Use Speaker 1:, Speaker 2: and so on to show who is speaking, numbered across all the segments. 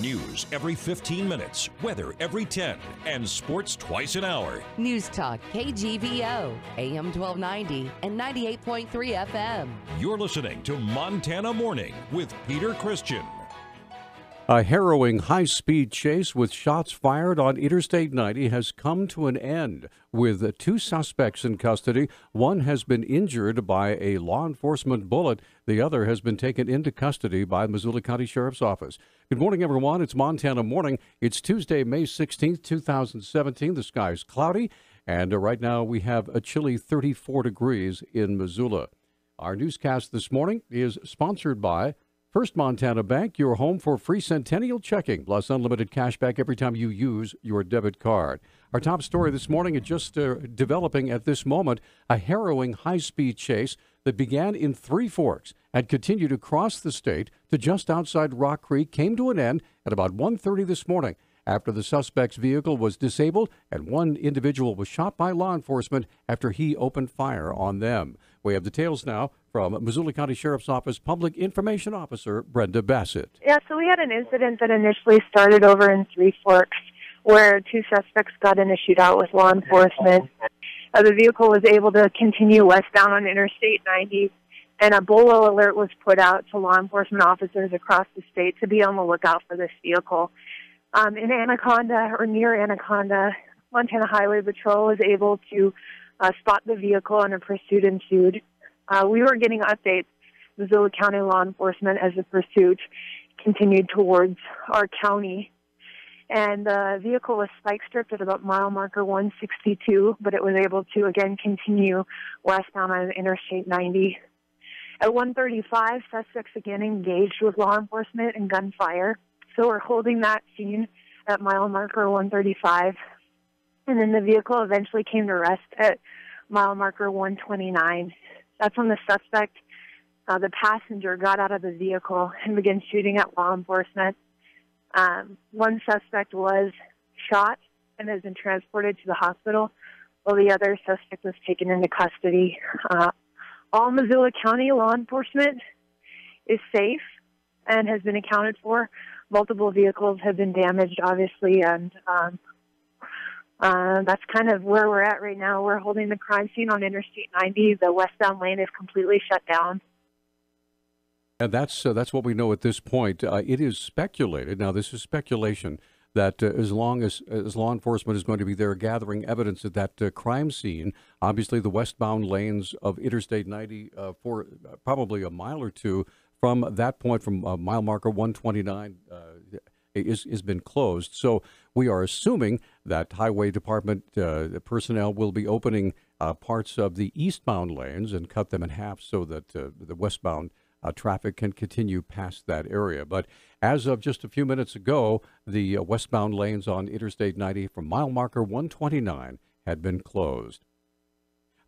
Speaker 1: News every 15 minutes, weather every 10, and sports twice an hour.
Speaker 2: Newstalk KGVO, AM 1290 and 98.3 FM.
Speaker 1: You're listening to Montana Morning with Peter Christian.
Speaker 3: A harrowing high-speed chase with shots fired on Interstate 90 has come to an end, with two suspects in custody. One has been injured by a law enforcement bullet. The other has been taken into custody by the Missoula County Sheriff's Office. Good morning, everyone. It's Montana Morning. It's Tuesday, May 16th, 2017. The sky is cloudy, and right now we have a chilly 34 degrees in Missoula. Our newscast this morning is sponsored by First Montana Bank, your home for free centennial checking, plus unlimited cash back every time you use your debit card. Our top story this morning is just developing at this moment, a harrowing high-speed chase that began in Three Forks and continued across the state to just outside Rock Creek, came to an end at about 1:30 this morning after the suspect's vehicle was disabled and one individual was shot by law enforcement after he opened fire on them. We have details now from Missoula County Sheriff's Office Public Information Officer Brenda Bassett.
Speaker 4: Yeah, so we had an incident that initially started over in Three Forks where two suspects got in a shootout with law enforcement. The vehicle was able to continue westbound on Interstate 90, and a BOLO alert was put out to law enforcement officers across the state to be on the lookout for this vehicle. In Anaconda, or near Anaconda, Montana Highway Patrol was able to spot the vehicle and a pursuit ensued. We were getting updates, Missoula County law enforcement, as the pursuit continued towards our county. And the vehicle was spike stripped at about mile marker 162, but it was able to, again, continue westbound on Interstate 90. At 1:35, suspects again engaged with law enforcement and gunfire. So we're holding that scene at mile marker 135. And then the vehicle eventually came to rest at mile marker 129. That's when the suspect, the passenger, got out of the vehicle and began shooting at law enforcement. One suspect was shot and has been transported to the hospital, while the other suspect was taken into custody. All Missoula County law enforcement is safe and has been accounted for. Multiple vehicles have been damaged, obviously, and that's kind of where we're at right now. We're holding the crime scene on Interstate 90. The westbound lane is completely shut down.
Speaker 3: And that's what we know at this point. It is speculated, now this is speculation, that as long as law enforcement is going to be there gathering evidence at that crime scene, obviously the westbound lanes of Interstate 90 for probably a mile or two from that point, from mile marker 129, has been closed. So we are assuming that Highway Department personnel will be opening parts of the eastbound lanes and cut them in half so that the westbound traffic can continue past that area. But as of just a few minutes ago, the westbound lanes on Interstate 90 from mile marker 129 had been closed.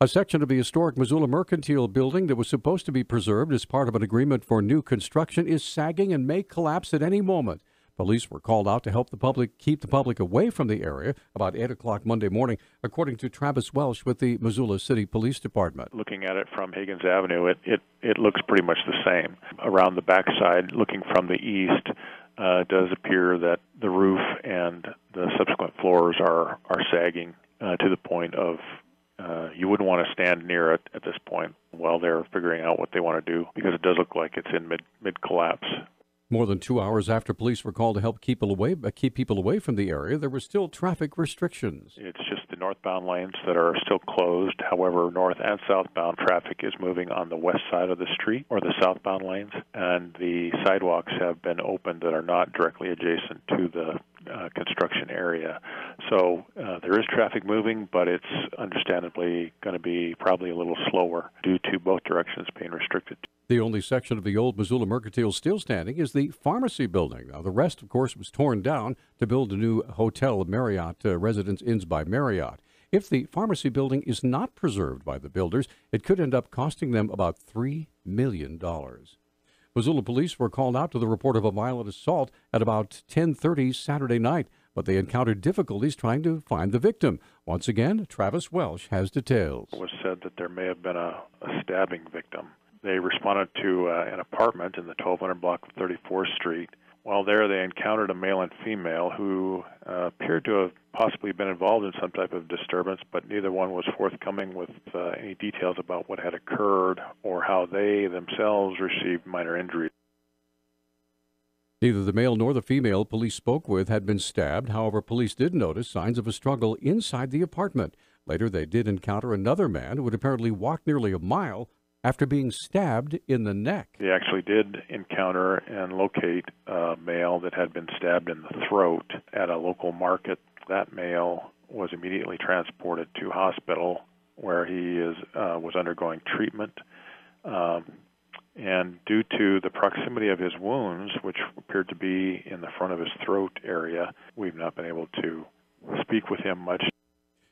Speaker 3: A section of the historic Missoula Mercantile Building that was supposed to be preserved as part of an agreement for new construction is sagging and may collapse at any moment. Police were called out to help keep the public away from the area about 8 o'clock Monday morning, according to Travis Welsh with the Missoula City Police Department.
Speaker 5: Looking at it from Higgins Avenue, it looks pretty much the same. Around the backside, looking from the east, it does appear that the roof and the subsequent floors are sagging to the point of you wouldn't want to stand near it at this point while they're figuring out what they want to do, because it does look like it's in mid-collapse.
Speaker 3: More than 2 hours after police were called to help keep people away from the area, there were still traffic restrictions.
Speaker 5: It's just the northbound lanes that are still closed. However, north and southbound traffic is moving on the west side of the street, or the southbound lanes, and the sidewalks have been opened that are not directly adjacent to the construction area. So there is traffic moving, but it's understandably going to be probably a little slower due to both directions being restricted.
Speaker 3: The only section of the old Missoula Mercantile still standing is the pharmacy building. Now, the rest, of course, was torn down to build a new hotel, Marriott Residence Inns by Marriott. If the pharmacy building is not preserved by the builders, it could end up costing them about $3 million. Missoula police were called out to the report of a violent assault at about 10:30 Saturday night, but they encountered difficulties trying to find the victim. Once again, Travis Welsh has details.
Speaker 5: It was said that there may have been a stabbing victim. They responded to an apartment in the 1200 block of 34th Street While there, they encountered a male and female who appeared to have possibly been involved in some type of disturbance, but neither one was forthcoming with any details about what had occurred or how they themselves received minor injuries.
Speaker 3: Neither the male nor the female police spoke with had been stabbed. However, police did notice signs of a struggle inside the apartment. Later, they did encounter another man who had apparently walked nearly a mile after being stabbed in the neck.
Speaker 5: They actually did encounter and locate a male that had been stabbed in the throat at a local market. That male was immediately transported to hospital where he was undergoing treatment. And due to the proximity of his wounds, which appeared to be in the front of his throat area, we've not been able to speak with him much.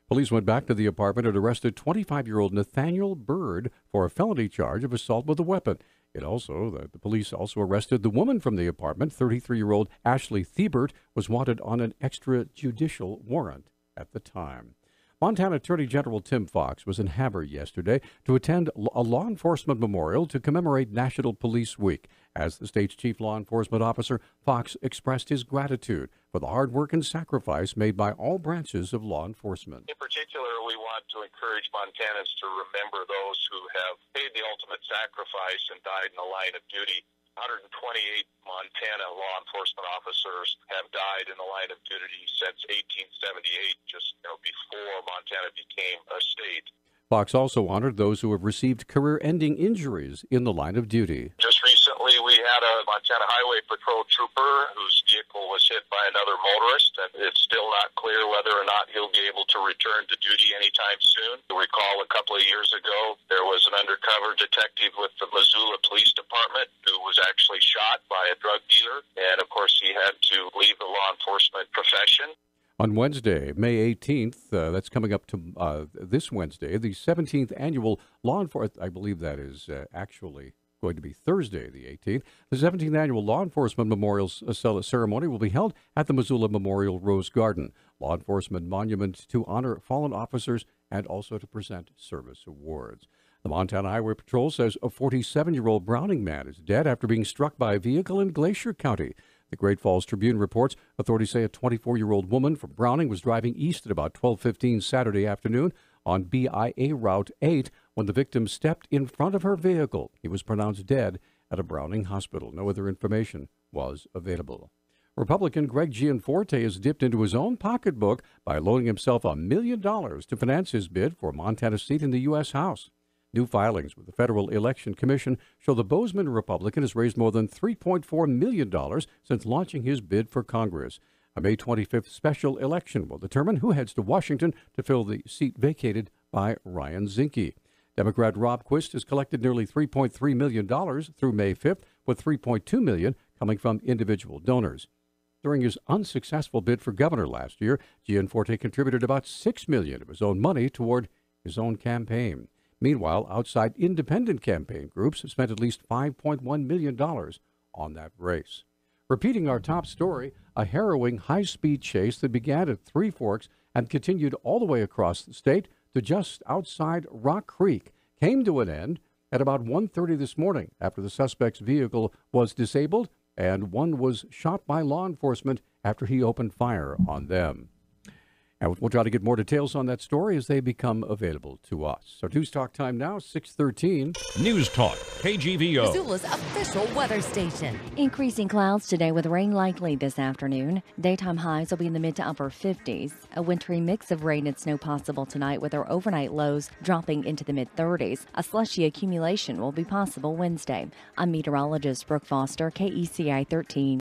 Speaker 3: Police went back to the apartment and arrested 25-year-old Nathaniel Bird for a felony charge of assault with a weapon. The police also arrested the woman from the apartment. 33-year-old Ashley Thiebert was wanted on an extrajudicial warrant at the time. Montana Attorney General Tim Fox was in Havre yesterday to attend a law enforcement memorial to commemorate National Police Week. As the state's chief law enforcement officer, Fox expressed his gratitude for the hard work and sacrifice made by all branches of law enforcement.
Speaker 6: In particular, we want to encourage Montanans to remember those who have paid the ultimate sacrifice and died in the line of duty. 128 Montana law enforcement officers have died in the line of duty since 1878, just before Montana became a state.
Speaker 3: Fox also honored those who have received career-ending injuries in the line of duty.
Speaker 6: Just recently, we had a Montana Highway Patrol trooper whose vehicle was hit by another motorist, and it's still not clear whether or not he'll be able to return to duty anytime soon. You recall a couple of years ago, there was an undercover detective with the Missoula Police Department who was actually shot by a drug dealer, and of course he had to leave the law enforcement profession.
Speaker 3: On Wednesday, May 18th, that's coming up to this Wednesday, the 17th annual law enforcement, I believe that is actually going to be Thursday, the 18th. The 17th annual Law Enforcement Memorial Ceremony will be held at the Missoula Memorial Rose Garden. Law enforcement monument to honor fallen officers and also to present service awards. The Montana Highway Patrol says a 47-year-old Browning man is dead after being struck by a vehicle in Glacier County. The Great Falls Tribune reports authorities say a 24-year-old woman from Browning was driving east at about 12:15 Saturday afternoon on BIA Route 8 when the victim stepped in front of her vehicle. He was pronounced dead at a Browning hospital. No other information was available. Republican Greg Gianforte has dipped into his own pocketbook by loaning himself $1 million to finance his bid for a Montana seat in the U.S. House. New filings with the Federal Election Commission show the Bozeman Republican has raised more than $3.4 million since launching his bid for Congress. A May 25th special election will determine who heads to Washington to fill the seat vacated by Ryan Zinke. Democrat Rob Quist has collected nearly $3.3 million through May 5th, with $3.2 million coming from individual donors. During his unsuccessful bid for governor last year, Gianforte contributed about $6 million of his own money toward his own campaign. Meanwhile, outside independent campaign groups have spent at least $5.1 million on that race. Repeating our top story, a harrowing high-speed chase that began at Three Forks and continued all the way across the state to just outside Rock Creek came to an end at about 1:30 this morning after the suspect's vehicle was disabled and one was shot by law enforcement after he opened fire on them. And we'll try to get more details on that story as they become available to us. So Newstalk time now, 6:13.
Speaker 1: Newstalk, KGVO.
Speaker 2: Missoula's official weather station.
Speaker 7: Increasing clouds today with rain likely this afternoon. Daytime highs will be in the mid to upper 50s. A wintry mix of rain and snow possible tonight with our overnight lows dropping into the mid 30s. A slushy accumulation will be possible Wednesday. I'm meteorologist Brooke Foster, KECI 13.